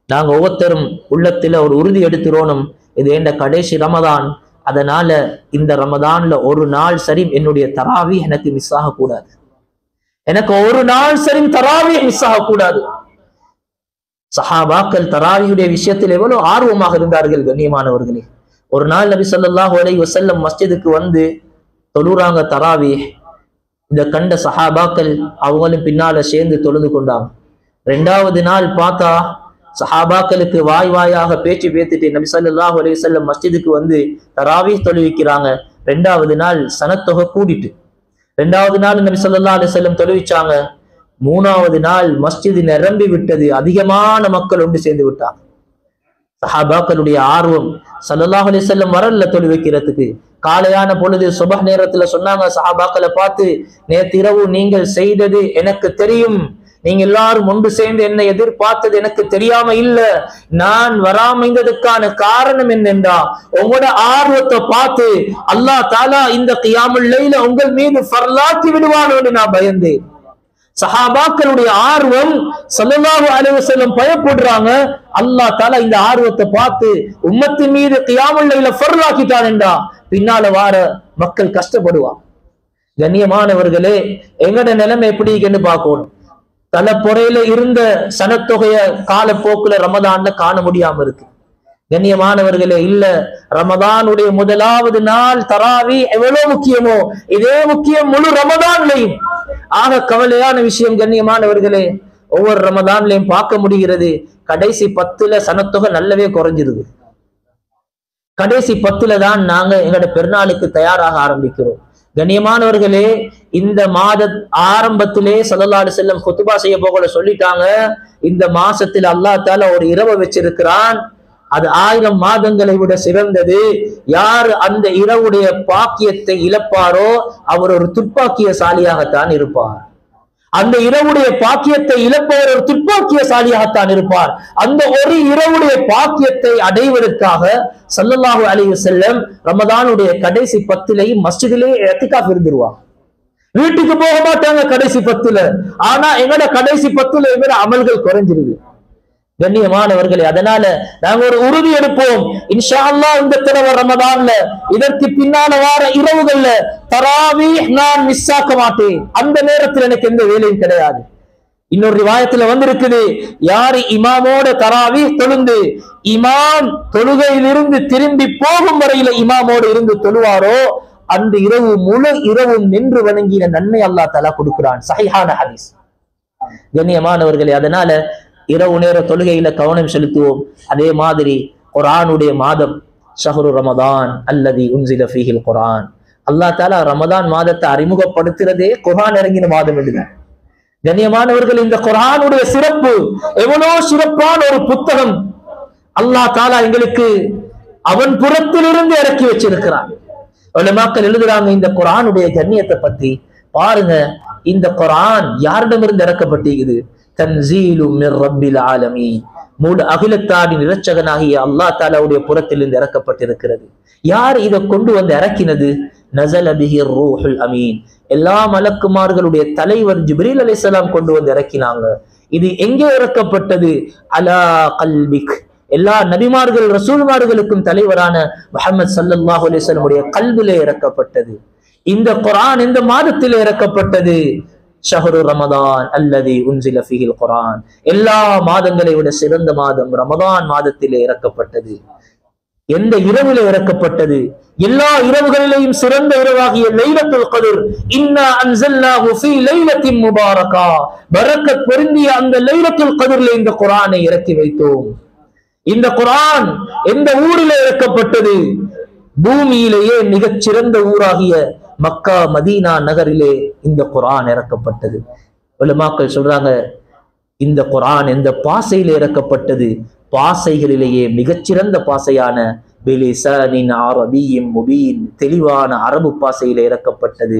நாங்க ஒவ்வொருத்தரும் உள்ளத்துல ஒரு உறுதி எடுத்துறோம், இது என்ற கடைசி ரமதான், அதனால இந்த ரமதான்ல ஒரு நாள் சரி என்னுடைய தராவி எனக்கு மிஸ் ஆகக்கூடாது. எனக்கு ஒரு நாள் சரி தராவி மிஸ் ஆகக்கூடாது. சஹாபாக்கள் தராவியுடைய விஷயத்தில் எவ்வளவு ஆர்வமாக இருந்தார்கள் கண்ணியமானவர்களே. ஒரு நாள் நபி ஸல்லல்லாஹு அலைஹி வஸல்லம் மஸ்ஜிதுக்கு வந்து தொழுறாங்க தராவி. இந்த கண்ட சஹாபாக்கள் அவங்களும் பின்னால சேர்ந்து தொழுது கொண்டாங்க. 2வது நாள் பார்த்தா சஹாபாக்களுக்கு வாய் வாயாக பேச்சு பேத்துட்டு நபி ஸல்லல்லாஹு அலைஹி வஸல்லம் மஸ்ஜிதுக்கு வந்து தராவீஹ் தொழுவிக்கிறாங்க. 2வது நாள் சனத்தொகை கூடிட்டு 2வது நாள் நபி ஸல்லல்லாஹு அலைஹி வஸல்லம் தொழுவிச்சாங்க. 3வது நாள் மஸ்ஜிது நிரம்பி விட்டது, அதிகமான மக்கள் ஒன்று சேர்ந்து விட்டாங்க. சஹாபாக்களுடைய ஆர்வம், ஸல்லல்லாஹு அலைஹி வஸல்லம் வரல தொழுவிக்கிறதுக்கு. காலையான பொழுது சுபஹ் நேரத்துல சொன்னாங்க சஹாபாக்களை பார்த்து, நேற்று இரவு நீங்கள் செய்தது எனக்கு தெரியும், நீங்க எல்லாரும் ஒன்று சேர்ந்து என்னை எதிர்பார்த்தது எனக்கு தெரியாம இல்ல. நான் வராமைந்ததுக்கான காரணம் என்னென்றா, உங்களோட ஆர்வத்தை பார்த்து அல்லாஹ் தஆலா இந்த கியாமுல் லைல உங்கள் மீது ஃபர்லாக்கி விடுவானோன்னு நான் பயந்தேன். சஹாபாக்களுடைய ஆர்வம், ஸல்லல்லாஹு அலைஹி வஸல்லம் பயப்படுறாங்க. அல்லாஹ் தஆலா இந்த ஆர்வத்தை பார்த்து உம்மத்தின் மீது கியாமுல் லைல ஃபர்லாக்கிட்டான் என்றா பின்னால வார மக்கள் கஷ்டப்படுவாங்க. கண்ணியமானவர்களே, எங்கட நிலைமை எப்படின்னு பார்க்கணும். தலைப்புறையில இருந்த சனத்தொகைய காலப்போக்குல ரமதான்ல காண முடியாம இருக்கு. கண்ணியமானவர்களே, இல்ல ரமதானுடைய முதலாவது நாள் தராவி எவ்வளவு முக்கியமோ இதே முக்கியம் முழு ரமதான்லையும். ஆக கவலையான விஷயம் கண்ணியமானவர்களே, ஒவ்வொரு ரமதான்லையும் பார்க்க முடிகிறது, கடைசி 10ல சனத்தொகை நல்லவே குறைஞ்சிருது. கடைசி 10ல தான் நாங்க எங்களோட பெருநாளுக்கு தயாராக ஆரம்பிக்கிறோம். கண்ணியமானவர்களே, இந்த மாத ஆரம்பத்திலே ஸல்லல்லாஹு அலைஹி வஸல்லம் குத்பா செய்ய போகல சொல்லிட்டாங்க, இந்த மாசத்தில் அல்லாஹ் தஆலா ஒரு இரவை வச்சிருக்கிறான், அது 1000 மாதங்களை விட சிறந்தது. யார் அந்த இரவுடைய பாக்கியத்தை இழப்பாரோ அவர் ஒரு துர்ப்பாக்கியசாலியாகத்தான் இருப்பார். அந்த இரவுடைய பாக்கியத்தை இழப்பவர் ஒரு துர்ப்பாக்கியசாலியாகத்தான் இருப்பார். அந்த ஒரு இரவுடைய பாக்கியத்தை அடைவதற்காக ஸல்லல்லாஹு அலைஹி வஸல்லம் ரமதானுடைய கடைசி 10லையும் மஸ்ஜிதிலே இஅ்திகாஃப் இருந்துருவாங்க. வீட்டுக்கு போக மாட்டாங்க கடைசி 10ல. ஆனா எங்கட கடைசி 10ல எங்கட அமல்கள் குறைஞ்சிருது. கண்ணியமானவர்களே, அதனால நாங்க ஒரு உறுதி எடுப்போம், இன்ஷா அல்லாஹ் இந்த தடவை ரமதான்ல இதற்கு பின்னால வார இரவுகள்ல தராவீஹ் நான் மிஸ் ஆக்க மாட்டேன். அந்த நேரத்தில் எனக்கு எந்த வேலையும் கிடையாது. இன்னொரு ரிவாயத்துல வந்திருக்குது, யாரு இமாமோட தராவீஹ் தொழுந்து இமாம் தொழுகையிலிருந்து திரும்பி போகும் வரையில இமாமோடு இருந்து தொழுவாரோ அந்த இரவு முழு இரவும் நின்று வணங்கின நன்மை அல்லாஹ் தஆலா கொடுக்கிறான். சஹீஹான ஹதீஸ். கண்ணியமானவர்களே, அதனால இரவு நேர தொழுகையில கவனம் செலுத்துவோம். அதே மாதிரி குர்ஆனுடைய மாதம் ஷஹ்ரு ரமதான் அல்லதி உன்சில ஃபீஹில் குர்ஆன். அல்லாஹ் தஆலா ரமதான் மாதத்தை அறிமுகப்படுத்துறதே குர்ஆன் இறங்கின மாதம் என்றுதான். கண்ணியமானவர்கள், இந்த குர்ஆனுடைய சிறப்பு எவ்வளவு சிறப்பான ஒரு புத்தகம் அல்லாஹ் தஆலா எங்களுக்கு அவன் புறத்திலிருந்து இறக்கி வச்சிருக்கிறான். உலமாக்கள் எழுதுறாங்க இந்த குர்ஆனுடைய கண்ணியத்தை பத்தி. பாருங்க, இந்த குர்ஆன் யாரிடமிருந்து இறக்கப்பட்டிருக்குது? தன்சீலு மிர் ரப்பில் ஆலமீன், முழு அகிலத்தாரின் இரட்சகனாகிய அல்லாஹ் தஆலாவுடைய புறத்திலிருந்து இறக்கப்பட்டிருக்கிறது. யார் இதை கொண்டு வந்து இறக்கினது? நஸல பிஹி ரூஹுல் அமீன், எல்லா மலக்குமார்களுடைய தலைவர் ஜிப்ரீல் அலைஹிஸ்ஸலாம் கொண்டு வந்து இறக்கினாங்க. இது எங்கே இறக்கப்பட்டது? அலா கல்பிக், எல்லா நபிமார்கள் ரசூல்மார்களுக்கும் தலைவரான முஹம்மது ஸல்லல்லாஹு அலைஹி வஸல்லம் உடைய கல்பிலே இறக்கப்பட்டது. இந்த குர்ஆன் எந்த மாதத்திலே இறக்கப்பட்டது? ஷஹ்ரு ரமதான் அல்லதி உன்சில ஃபீஹில் குர்ஆன், எல்லா மாதங்களை விட சிறந்த மாதம் ரமதான் மாதத்திலே இறக்கப்பட்டது. எந்த இரவிலே இறக்கப்பட்டது? எல்லா இரவுகளிலேயும் சிறந்த இரவாகிய லைலத்துல் கத்ர். இன்னா அன்ஸல்னாஹு ஃபீ லைலத்தின் முபாரகா, பரக்கத் பொருந்திய அந்த லைலத்துல் கத்ரிலே இந்த குர்ஆனை இறக்கி வைத்தோம். இந்த குர்ஆன் எந்த ஊரிலே இறக்கப்பட்டது? பூமியிலேயே மிகச் சிறந்த ஊராகிய மக்கா மதீனா நகரிலே இந்த குர்ஆன் இறக்கப்பட்டது. உலமாக்கள் சொல்றாங்க, இந்த குர்ஆன் எந்த பாசையிலே இறக்கப்பட்டது? பாசைகளிலேயே மிகச்சிறந்த பாசையான பிலிசானின் அரபியின் முபீன், தெளிவான அரபு பாசையிலே இறக்கப்பட்டது.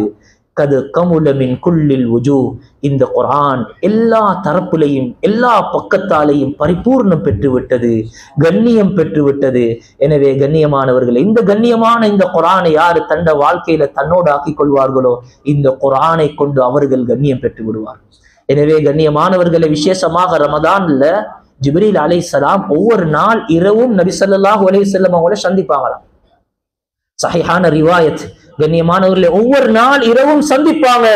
கது கமுல மின் குல்லில் வுஜூ, இந்த குர்ஆன் எல்லா தரப்பிலையும் எல்லா பக்கத்தாலையும் பரிபூர்ணம் பெற்றுவிட்டது, கண்ணியம் பெற்றுவிட்டது. எனவே கண்ணியமானவர்கள், இந்த கண்ணியமான இந்த குர்ஆனை யாரு தந்த வாழ்க்கையில தன்னோடு ஆக்கிக் கொள்வார்களோ இந்த குர்ஆனை கொண்டு அவர்கள் கண்ணியம் பெற்று விடுவார். எனவே கண்ணியமானவர்களை, விசேஷமாக ரமதான்ல ஜிப்ரீல் அலைஹிஸ்ஸலாம் ஒவ்வொரு நாள் இரவும் நபி ஸல்லல்லாஹு அலைஹி வஸல்லம் அவங்களை சந்திப்பாங்களாம். சஹீஹான ரிவாயத். கண்ணியமானவர்களே, ஒவ்வொரு நாள் இரவும் சந்திப்பாங்க.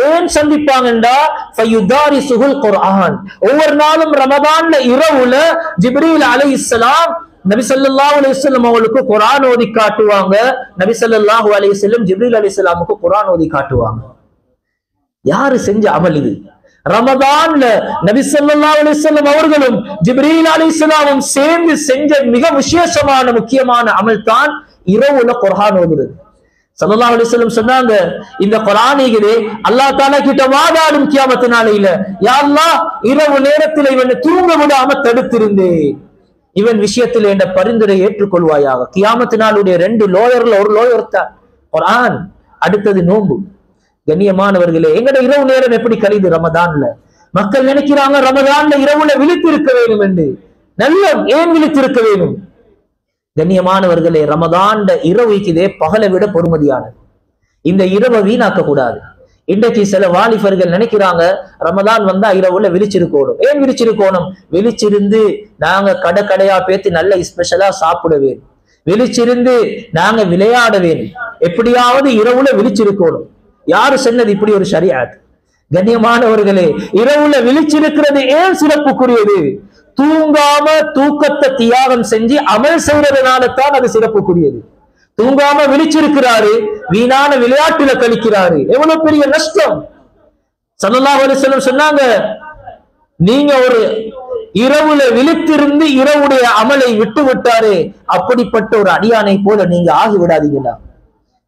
ஏன் சந்திப்பாங்கண்டா ஃபயுதாரிசுல் குர்ஆன், ஒவ்வொரு நாளும் ரமதான்ல இரவுல ஜிப்ரீல் அலைஹிஸ்ஸலாம் நபி ஸல்லல்லாஹு அலைஹி வஸல்லம் அவங்களுக்கு குர்ஆன் ஓதி காட்டுவாங்க. நபி ஸல்லல்லாஹு அலைஹி வஸல்லம் ஜிப்ரீல் அலைஹிஸ்ஸலாமுக்கு குர்ஆன் ஓதி காட்டுவாங்க. யாரு செஞ்ச அமல் இது? ரமதான்ல நபி ஸல்லல்லாஹு அலைஹி வஸல்லம் அவர்களும் ஜிப்ரீல் அலைஹிஸ்ஸலாமும் சேர்ந்து செஞ்ச மிக விசேஷமான முக்கியமான அமல் தான் இரவுல குர்ஆன் ஓதுறது. ஸல்லல்லாஹு அலைஹி வஸல்லம் சொன்னாங்க, இந்த குர்ஆனிலே அல்லாஹ் தஆலா கிட்ட வாதாடும் கியாமத் நாளையில, யா அல்லாஹ், இரவு நேரத்தில் இவனை தூங்க விடாம தடுத்திருந்தேன், இவன் விஷயத்தில் என்ற பரிந்துரை ஏற்றுக்கொள்வாயாக. கியாமத் நாளுடைய 2 லோயர்ல ஒரு லோயர் தான் குர்ஆன். அடுத்தது நோன்பு. கண்ணியமானவர்களே, எங்கட இரவு நேரம் எப்படி கழிது ரமதான்ல? மக்கள் நினைக்கிறாங்க ரமதான்ல இரவுல விழித்திருக்க வேண்டும் என்று. நல்ல, ஏன் விழித்திருக்க வேண்டும்? கண்ணியமானவர்களே, ரமதான்ல இரவு இதே பகலை விட பொறுமதியானது. இந்த இரவை வீணாக்க கூடாது. இன்றைக்கு சில வாலிபர்கள் நினைக்கிறாங்க ரமதான் வந்தா இரவுல விழிச்சிருக்கணும். ஏன் விழிச்சிருக்கணும்? விழிச்சிருந்து நாங்க கடையா பேத்து நல்ல ஸ்பெஷலா சாப்பிட வேண்டும், விழிச்சிருந்து நாங்க விளையாட வேண்டும், எப்படியாவது இரவுல விழிச்சிருக்கணும். யாரு சொன்னது இப்படி ஒரு ஷரியத்? கண்ணியமானவர்களே, இரவுல விழிச்சிருக்கிறது ஏன் சிறப்புக்குரியது? தூங்காம தூக்கத்தை தியாகம் செஞ்சு அமல் செய்யறதுனால தான் அது சிறப்புக்குரியது. தூங்காம விழிச்சிருக்கிறாரு, வீணான விளையாட்டுல கழிக்கிறாரு, எவ்வளவு பெரிய நஷ்டம். ஸல்லல்லாஹு அலைஹி வஸல்லம் சொன்னாங்க, நீங்க ஒரு இரவுல விழித்திருந்து இரவுடைய அமலை விட்டு விட்டாரு, அப்படிப்பட்ட ஒரு அடியானை போல நீங்க ஆகி விடாதீங்களா.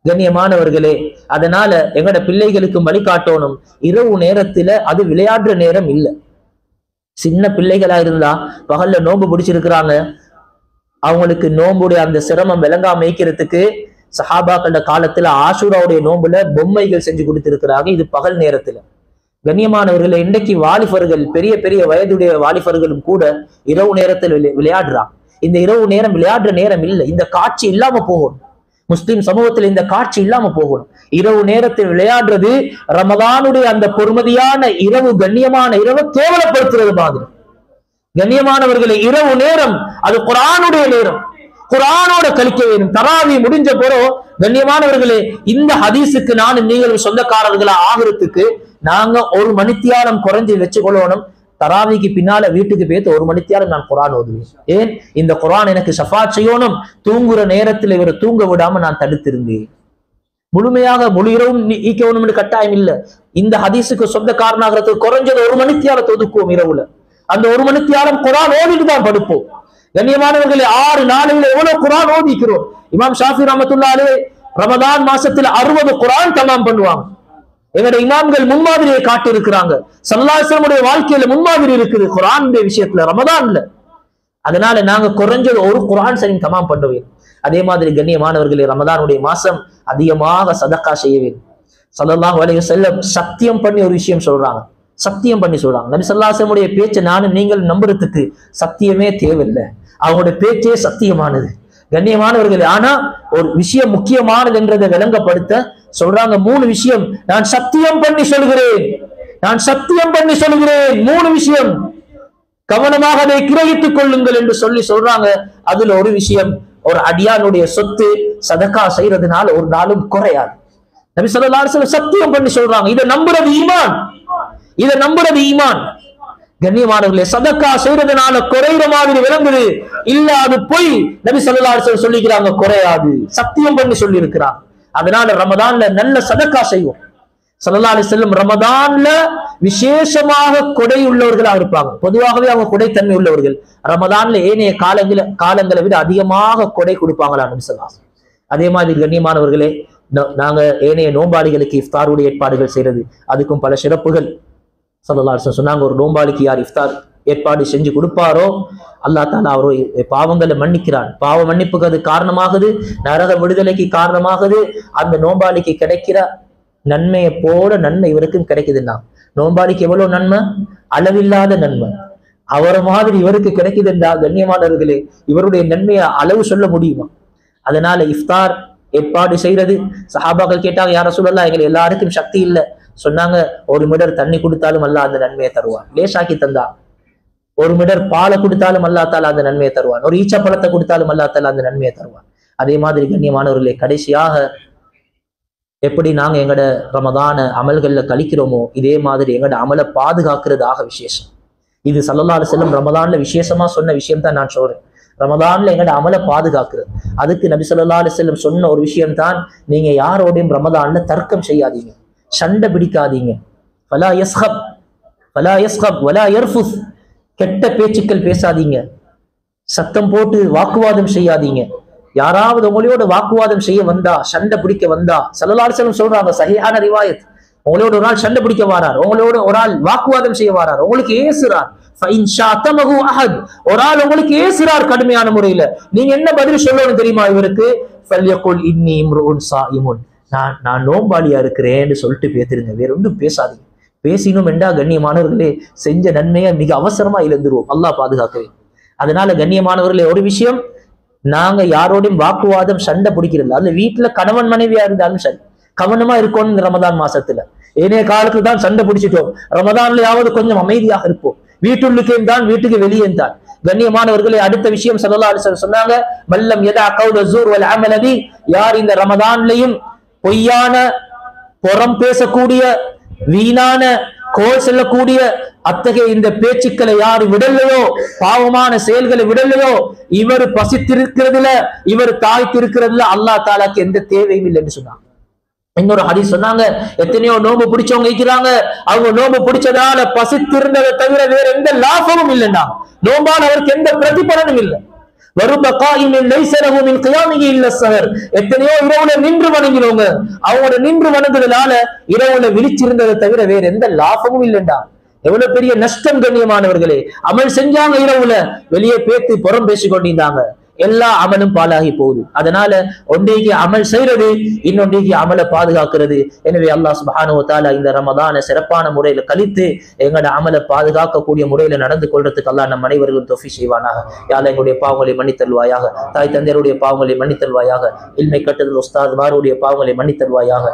கண்ணியமானவர்களே, அதனால எங்கட பிள்ளைகளுக்கு வழிகாட்டணும். இரவு நேரத்துல அது விளையாடுற நேரம் இல்லை. சின்ன பிள்ளைகளா இருந்தா பகல்ல நோன்பு பிடிச்சிருக்கிறாங்க, அவங்களுக்கு நோன்புடைய அந்த சிரமம் விளங்காம மேய்க்கிறதுக்கு சஹாபாக்கள காலத்துல ஆஷூராவுடைய நோன்புல பொம்மைகள் செஞ்சு கொடுத்திருக்கிறாங்க. இது பகல் நேரத்துல. கண்ணியமானவர்களை, இன்றைக்கு வாலிபர்கள், பெரிய பெரிய வயதுடைய வாலிபர்களும் கூட இரவு நேரத்தில் விளையாடுறாங்க. இந்த இரவு நேரம் விளையாடுற நேரம் இல்லை. இந்த காட்சி இல்லாம போகணும். முஸ்லிம் சமூகத்தில் இந்த காட்சி இல்லாம போகணும். இரவு நேரத்தில் விளையாடுறது ரமதானுடைய அந்த பொறுமதியான இரவு, கண்ணியமான இரவு கேவலப்படுத்துறது மாதிரி. கண்ணியமானவர்களை, இரவு நேரம் அது குர்ஆனுடைய நேரம், குர்ஆனோட கழிக்க வேண்டும். தராவி முடிஞ்ச போறோம். கண்ணியமானவர்களே, இந்த ஹதீஸுக்கு நானும் நீங்களும் சொந்தக்காரர்களா ஆகிறதுக்கு நாங்க 1 மணித்தியாலம் குறைஞ்சி வச்சுக்கொள்ளணும். தராவிக்கு பின்னால வீட்டுக்கு பேத்து 1 மணித்தியாலம் நான் குர்ஆன் ஓதுவேன். ஏன்? இந்த குர்ஆன் எனக்கு ஷஃபாத் செய்யணும். தூங்குற நேரத்தில் இவரை தூங்க விடாம நான் தடுத்திருந்தேன். முழுமையாக முழு இரவும் ஈக்கணும்னு கட்டாயம் இல்லை. இந்த ஹதீஸுக்கு சொந்தக்காரனாகிறதுக்கு குறைஞ்சது 1 மணித்தியாலத்தை ஒதுக்குவோம் இரவுல. அந்த 1 மணித்தியாலம் குர்ஆன் ஓதிட்டு தான் படுப்போம். கண்ணியமானவர்களே, 6 நாளையில எவ்வளவு குர்ஆன் ஓதிக்கிறோம். இமாம் ஷாஃபி ரஹ்மத்துல்லாஹி அலைஹி ரமதான் மாசத்துல 60 குர்ஆன் தமாம் பண்ணுவாங்க. எங்களுடைய இமாம்கள் முன்மாதிரியை காட்டி இருக்கிறாங்க. ஸல்லல்லாஹு அலைஹி வஸல்லம் வாழ்க்கையில முன்மாதிரி இருக்குது குர்ஆனுடைய விஷயத்துல, ரமதான்ல. அதனால நாங்க குறைஞ்சது 1 குர்ஆன் சரி தமாம் பண்ணுவேன். அதே மாதிரி கண்ணியமானவர்களே, ரமதானுடைய மாசம் அதிகமாக சதக்கா செய்ய வேண்டும். ஸல்லல்லாஹு அலைஹி வஸல்லம் சத்தியம் பண்ணி ஒரு விஷயம் சொல்றாங்க. சத்தியம் பண்ணி சொல்றாங்க. நபி ஸல்லல்லாஹு அலைஹி வஸல்லம் உடைய பேச்சை நானும் நீங்கள் நம்புறதுக்கு சத்தியமே தேவையில்லை. அவங்களுடைய பேச்சே சத்தியமானது. கண்ணியமானவர்களே, ஆனா ஒரு விஷயம் முக்கியமானது என்றதை விளங்கப்படுத்த சொல்றாங்க 3 விஷயம். நான் சத்தியம் பண்ணி சொல்கிறேன், நான் சத்தியம் பண்ணி சொல்கிறேன், 3 விஷயம் கவனமாக அதை கிரகித்துக் கொள்ளுங்கள் என்று சொல்றாங்க. அதுல ஒரு விஷயம், ஒரு அடியானுடைய சொத்து சதக்கா செய்யறதுனால ஒரு நாளும் குறையாது. நபி ஸல்லல்லாஹு அலைஹி வஸல்லம் சத்தியம் பண்ணி சொல்றாங்க. இதை நம்புறது ஈமான், இதை நம்புறது ஈமான். கண்ணியமானவர்களே, சதக்கா செய்யறதுனால குறைகிற மாதிரி விளங்குது, இல்ல அது பொய். நபி ஸல்லல்லாஹு அலைஹி வஸல்லம் சொல்லிக்கிறாங்க குறையாது, சத்தியம் பண்ணி சொல்லி இருக்கிறாங்க. அதனால ரமதான்ல நல்ல சதக்கா செய்வோம். ஸல்லல்லாஹு அலைஹி வஸல்லம் ரமதான்ல விசேஷமாக கொடை உள்ளவர்களாக இருப்பாங்க. பொதுவாகவே அவங்க கொடைத்தன்மை உள்ளவர்கள். ரமதான்ல ஏனைய காலங்களை விட அதிகமாக கொடை கொடுப்பாங்களா நபி ஸல்லல்லாஹு அலைஹி வஸல்லம். அதே மாதிரி கண்ணியமானவர்களே, நாங்க ஏனைய நோம்பாளிகளுக்கு இஃப்தாருடைய ஏற்பாடுகள் செய்யறது, அதுக்கும் பல சிறப்புகள். ஸல்லல்லாஹு அலைஹி வஸல்லம் சொன்னாங்க, ஒரு நோம்பாளிக்கு யார் இஃப்தார் ஏற்பாடு செஞ்சு கொடுப்பாரோ அல்லாஹ் தஆலா அவருடைய பாவங்களை மன்னிக்கிறான். பாவ மன்னிப்புக்கு அது காரணமாகுது, நரக விடுதலைக்கு காரணமாகுது. அந்த நோம்பாளிக்கு கிடைக்கிற நன்மையை போல நன்மை இவருக்கும் கிடைக்குதுன்னா, நோம்பாளிக்கு எவ்வளவு நன்மை, அளவில்லாத நன்மை. அவரை மாதிரி இவருக்கு கிடைக்குதுன்றா கண்ணியமானவர்களே, இவருடைய நன்மையை அளவு சொல்ல முடியுமா? அதனால இஃப்தார் ஏற்பாடு செய்யறது. சஹாபாக்கள் கேட்டாங்க, யா ரசூலல்லாஹ் எங்களுக்கு எல்லாருக்கும் சக்தி இல்லை. சொன்னாங்க, ஒரு மிடர் தண்ணி கொடுத்தாலும் அல்லாஹ் அந்த நன்மையை தருவான். லேசாக்கி தந்தா. ஒரு மிடர் பாலை கொடுத்தாலும் அல்லாஹ் தஆலா அந்த நன்மையை தருவான். ஒரு ஈச்ச பழத்தை கொடுத்தாலும் அல்லாஹ் தஆலா அந்த நன்மையை தருவான். அதே மாதிரி கண்ணியமானவர்களே, கடைசியாக எப்படி நாங்க எங்கட ரமதான அமல்கள்ல கழிக்கிறோமோ இதே மாதிரி எங்கட அமலை பாதுகாக்கிறதாக விசேஷம். இது ஸல்லல்லாஹு அலைஹி வஸல்லம் ரமதான்ல விசேஷமா சொன்ன விஷயம் தான் நான் சொல்றேன். ரமதான்ல எங்கட அமலை பாதுகாக்கிறது. அதுக்கு நபி ஸல்லல்லாஹு அலைஹி வஸல்லம் சொன்ன ஒரு விஷயம் தான், நீங்க யாரோடையும் ரமதான்ல தர்க்கம் செய்யாதீங்க, சண்டை பிடிக்காதீங்க. ஃபலா யஸ்ஹப் ஃபலா யஸ்ஹப் வலா யர்ஃபுஸ், கெட்ட பேச்சுக்கள் பேசாதீங்க, சத்தம் போட்டு வாக்குவாதம் செய்யாதீங்க. யாராவது உங்களோட வாக்குவாதம் செய்ய வந்தா, சண்டை பிடிக்க வந்தா, ஸல்லல்லாஹு அலைஹி வஸல்லம் சொல்றாங்க, சஹீஹான ரிவாயத், உங்களோட ஒரு ஆள் சண்டை பிடிக்க வாரார், உங்களோட ஒரு ஆள் வாக்குவாதம் செய்ய வாரார், உங்களுக்கு ஏசுறார், ஒரு ஆள் உங்களுக்கு ஏசுறார் கடுமையான முறையில, நீங்க என்ன பதில் சொல்லணும் தெரியுமா இவருக்கு? ஃபல்யகுல் இன்னி இம்ருஉன் ஸாயிமுன், நான் நோம்பாளியா இருக்கிறேன்னு சொல்லிட்டு பேசிருங்க, வேற ஒன்றும் பேசாதீங்க. பேசினோம் என்றா கண்ணியமானவர்களே, செஞ்ச நன்மையை மிக அவசரமா இழந்துருவோம். அல்லாஹ் பாதுகாக்கவே. அதனால கண்ணியமானவர்களே, ஒரு விஷயம், நாங்க யாரோடையும் வாக்குவாதம் சண்டை பிடிக்கிறது, அதுல வீட்டுல கணவன் மனைவியா இருந்தாலும் சரி, கவனமா இருக்கணும். ரமதான் மாசத்துல ஏனைய காலத்துல தான் சண்டை பிடிச்சிட்டோம், ரமதான்லயாவது கொஞ்சம் அமைதியாக இருப்போம். வீட்டுள்ளுக்கே தான், வீட்டுக்கு வெளியே தான். கண்ணியமானவர்களே, அடுத்த விஷயம் ஸல்லல்லாஹு அலைஹி வஸல்லம் சொன்னாங்க, மல்லம் யதா கௌல ஸூர் வல் அமல் பி, யார் இந்த ரமதான்லயும் பொய்யான, புறம் பேசக்கூடிய, வீணான, கோல் செல்லக்கூடிய அத்தகைய இந்த பேச்சுக்களை யாரு விடலையோ, பாவமான செயல்களை விடலையோ, இவர் பசித்திருக்கிறதுல, இவர் தாய்த்திருக்கிறதுல அல்லாஹ் தஆலாக்கு எந்த தேவையும் இல்லை என்று சொன்னாங்க. இன்னொரு ஹதீஸ் சொன்னாங்க, எத்தனையோ நோம்பு பிடிச்சவங்க இருக்கிறாங்க, அவங்க நோம்பு பிடிச்சதால பசித்திருந்ததை தவிர வேற எந்த லாபமும் இல்லைன்னா, நோம்பால அவருக்கு எந்த பிரதிபலனும் இல்லை. எத்தனையோ இரவுல நின்று வணங்கினவங்க, அவங்களோட நின்று வணங்குறதுனால இரவுல விழிச்சிருந்ததை தவிர வேற எந்த லாபமும் இல்லைண்டா. எவ்வளவு பெரிய நஷ்டம் கண்ணியமானவர்களே. அமல் செஞ்சாங்க, இரவுல வெளியே பேத்து புறம் பேசிக் கொண்டிருந்தாங்க, எல்லா அமலும் பாலாகி போகுது. அதனால ஒன்றைக்கு அமல் செய்யறது, இன்னொன்றைக்கு அமலை பாதுகாக்கிறது. எனவே அல்லாஹ் சுப்ஹானஹு வ தஆலா இந்த ரமதானை சிறப்பான முறையில கழித்து எங்களோட அமலை பாதுகாக்கக்கூடிய முறையில நடந்து கொள்றதுக்கு அல்லாஹ் நம் அனைவர்களும் தௌஃபீக் செய்வானாக. யா அல்லாஹ் எங்களுடைய பாவங்களை மன்னித்தல்வாயாக, தாய் தந்தையருடைய பாவங்களை மன்னித்தல்வாயாக, இல்மை கட்டுதல் உஸ்தாத்மாருடைய பாவங்களை மன்னித்தல்வாயாக,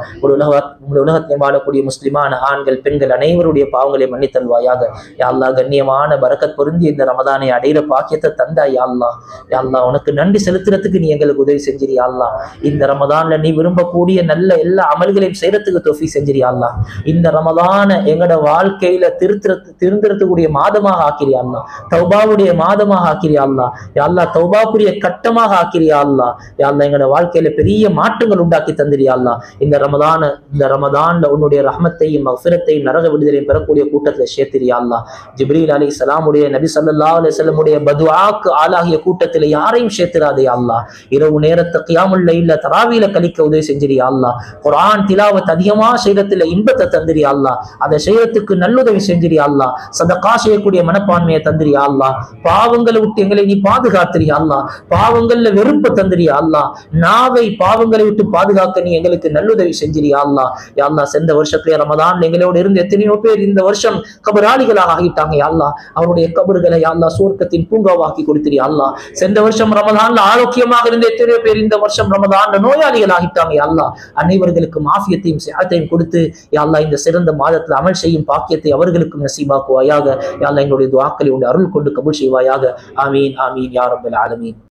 உலகத்தை வாழக்கூடிய முஸ்லிமான ஆண்கள் பெண்கள் அனைவருடைய பாவங்களை மன்னித்தல்வாயாக. யா அல்லாஹ் கண்ணியமான பரக்கத் பொருந்தி இந்த ரமதானை அடைகிற பாக்கியத்தை தந்தா யா அல்லாஹ். யா அல்லாஹ் உனக்கு நன்றி செலுத்துறதுக்கு நீ எங்களுக்கு உதவி செஞ்சிரியா அல்லாஹ். இந்த ரமதான்ல நீ விரும்பக்கூடிய நல்ல எல்லா அமல்களையும் செய்யறதுக்கு தௌஃபீக் செஞ்சிரியா அல்லாஹ். இந்த ரமதான எங்களோட வாழ்க்கையில திருந்துறதுக்குரிய மாதமாக ஆக்கிரியா அல்லாஹ், தௌபாவுடைய மாதமாக ஆக்கிரியா அல்லாஹ். யா அல்லாஹ் தௌபாக்குரிய கட்டமாக ஆக்கிரியா அல்லாஹ். யா அல்லாஹ் எங்களோட வாழ்க்கையில பெரிய மாற்றங்கள் உண்டாக்கி தந்திரியா அல்லாஹ். இந்த ரமதான்ல உன்னுடைய ரஹ்மத்தையும் மக்ஃபிரத்தையும் நரக விடுதலையும் பெறக்கூடிய கூட்டத்துல சேர்த்திரியா அல்லாஹ். ஜிப்ரீல் அலைஹிஸ்ஸலாமுடைய, நபி ஸல்லல்லாஹு அலைஹி வஸல்லம் உடைய பதுஆக்கு ஆளாகிய கூட்டத்தில் யாரை யாரையும் சேர்த்துறாதே அல்லாஹ். இரவு நேரத்தை கியாமுல் லைல்ல தராவியில கழிக்க உதவி செஞ்சிரியா அல்லாஹ். குர்ஆன் திலாவத் அதிகமா செய்யறதுல இன்பத்தை தந்திரியா அல்லாஹ். அதை செய்யறதுக்கு நல்லுதவி செஞ்சிரியா அல்லாஹ். சதகா செய்யக்கூடிய மனப்பான்மையை தந்திரியா அல்லாஹ். பாவங்களை விட்டு எங்களை நீ பாதுகாத்திரியா அல்லாஹ். பாவங்கள்ல வெறுப்பை தந்திரியா அல்லாஹ். நாவை பாவங்களை விட்டு பாதுகாக்க நீ எங்களுக்கு நல்லுதவி செஞ்சிரியா அல்லாஹ். யா அல்லாஹ், சென்ற வருஷத்திலே ரமதான் எங்களோட இருந்து எத்தனையோ பேர் இந்த வருஷம் கபராளிகளாக ஆகிட்டாங்க யா அல்லாஹ். அவருடைய கபறுகளை யா அல்லாஹ் சுவர்க்கத்தின் பூங்காவாக்கி கொடுத்திரியா அல்லாஹ். சென்ற வருஷம் ரமதான்ல ஆரோக்கியமாக இருந்த எத்தனையோ பேர் இந்த வருஷம் ரமதான்ல நோயாளிகள் ஆகிட்டாங்க யா அல்லாஹ். அனைவர்களுக்கும் ஆஃபியத்தையும் சிஹத்தையும் கொடுத்து யா அல்லாஹ் இந்த சிறந்த மாதத்தில் அமல் செய்யும் பாக்கியத்தை அவர்களுக்கும் நசீபாக்குவாயாக. யா அல்லாஹ், எங்களுடைய துஆக்களை உடைய அருள் கொண்டு கபூல் செய்வாயாக. ஆமீன் ஆமீன் யா ரப்பல் ஆலமீன்.